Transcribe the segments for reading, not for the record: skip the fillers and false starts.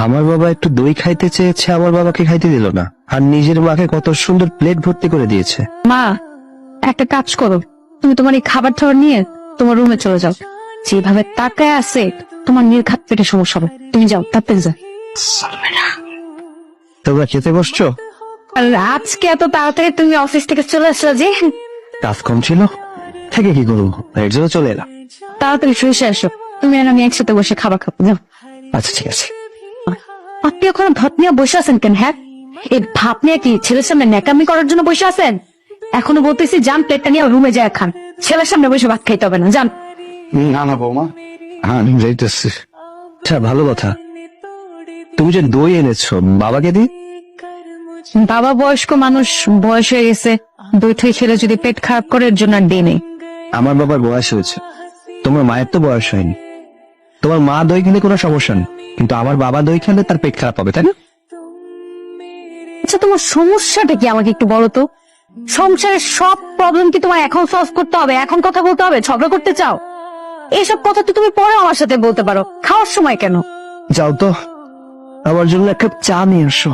আমার বাবা একটু দই খাইতে চেয়েছে, আমার বাবাকে খাইতে দিল না, আর নিজের মাকে কত সুন্দর প্লেট ভর্তি করে দিয়েছে। মা, একটা কাজ করো, তুমি তোমার এই খাবার টাবার নিয়ে তোমার রুমে চলে যাও। যেভাবে তাকায় আছে তোমার নির্ঘাত পেটে সমস্যা হবে। তুমি যাও, তাড়াতাড়ি যাও। তোমরা খেতে বসছো? আর আজকে এত তাড়াতাড়ি তুমি অফিস থেকে চলে আসলে যে? কাজ কম ছিল, থেকে কি করবো, এর জন্য চলে এলাম। তাড়াতাড়ি শুয়ে আসো, তুমি আর আমি একসাথে বসে খাবার খাবো। যাও। আচ্ছা ঠিক আছে। আপনি এখন ভাত নিয়ে বসে আছেন কেন? হ্যাঁ, এই ভাত নিয়ে কি ছেলের সামনে ন্যাকামি করার জন্য বসে আছেন? এখনো বলতেছি যান, প্লেটটা নিয়ে রুমে যায় খান। ছেলের সামনে বসে ভাত খাইতে হবে না, যান। না না বৌমা, হ্যাঁ আমি যাইতেছি। আচ্ছা ভালো কথা, তুমি যে দই এনেছো বাবাকে দি। বাবা বয়স্ক মানুষ, বয়স হয়ে গেছে, দই ঠই খেলে যদি পেট খারাপ করে এর জন্য আর দিই নেই। আমার বাবার বয়স হয়েছে, তোমার মায়ের তো বয়স হয়নি। তোমার মা দই খেলে কোনো সমস্যা নেই, কিন্তু আমার বাবা দই খেলে তার পেট খারাপ হবে, তাই না? আচ্ছা, তোমার সমস্যাটা কি আমাকে একটু বলো তো? সংসারের সব প্রবলেম কি তোমার এখন সলভ করতে হবে, এখন কথা বলতে হবে, ঝগড়া করতে চাও? এইসব কথা তো তুমি পরে আমার সাথে বলতে পারো, খাওয়ার সময় কেন? যাও তো, আমার জন্য এক কাপ চা নিয়ে আসো।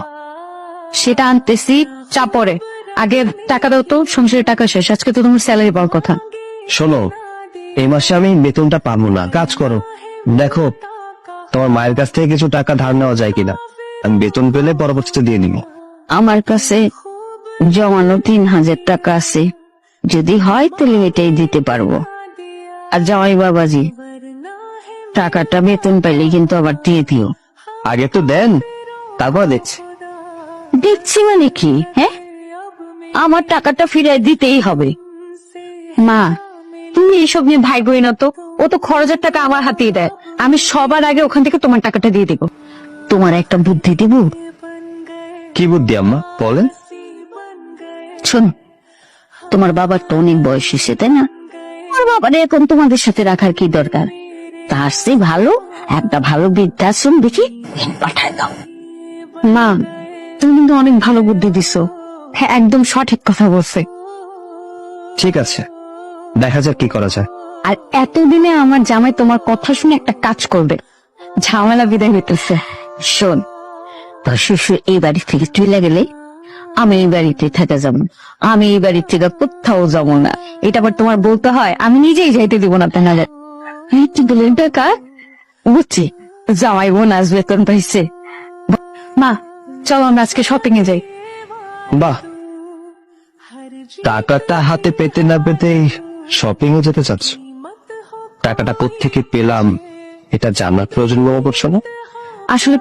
সেটা আনতেছি, চা পরে। আগে টাকা দাও তো, সংসারের টাকা শেষ। আজকে তো তোমার স্যালারি পাওয়ার কথা। শোনো, এই মাসে আমি বেতনটা পাবো না, কাজ করো, দেখো তোমার মায়ের কাছ থেকে কিছু টাকা ধার নেওয়া যায় কিনা। আমি বেতন পেলে পরবর্তীতে দিয়ে নিব। আমার কাছে জমানো 3,000 টাকা আছে, যদি হয় তাহলে এটাই দিতে পারবো। আর জামাই বাবাজি, টাকাটা বেতন পাইলে কিন্তু আবার দিয়ে দিও। আগে তো দেন, তারপর দেখছি। দিচ্ছি মানে কি? হ্যাঁ, আমার টাকাটা ফিরাই দিতেই হবে। মা, তুমি এইসব নিয়ে ভাই বই না তো। ও তো খরচের টাকা আমার হাতেই দেয়, আমি সবার আগে ওখান থেকে তোমার টাকাটা দিয়ে দিব। তোমার একটা বুদ্ধি দিব। কি বুদ্ধি আম্মা, বলেন। শোনো, তোমার বাবার তো অনেক বয়স হয়েছে, তাই না? তোমার বাবার এখন তোমাদের সাথে রাখার কি দরকার? তার চেয়ে ভালো একটা ভালো বৃদ্ধাশ্রম দেখি পাঠায় দাও। মা, তুমি কিন্তু অনেক ভালো বুদ্ধি দিছো। হ্যাঁ, একদম সঠিক কথা বলছে। ঠিক আছে, দেখা যাক কি করা যায়। আর এতদিনে আমার জামাই তোমার কথা শুনে একটা কাজ করবে, ঝামেলা বিদায় হইতেছে। শোন, তোর শ্বশুর এই বাড়ি থেকে চলে গেলে আমি এই বাড়িতে থেকে যাবো। আমি এই বাড়ির থেকে কোথাও যাবো না। এটা আবার তোমার বলতে হয়? আমি নিজেই যাইতে দিব না। তাই না? কি বলেন টাকা? বুঝছি, জামাই বোন আসবে, বেতন পাইছে। মা, চলো আমরা আজকে শপিং এ যাই। বাহ, টাকাটা হাতে পেতে না পেতেই শপিং এ যেতে চাচ্ছ। টাকাটা কোত্থেকে পেলাম এটা জানার প্রয়োজন মনে করছো না? আসলে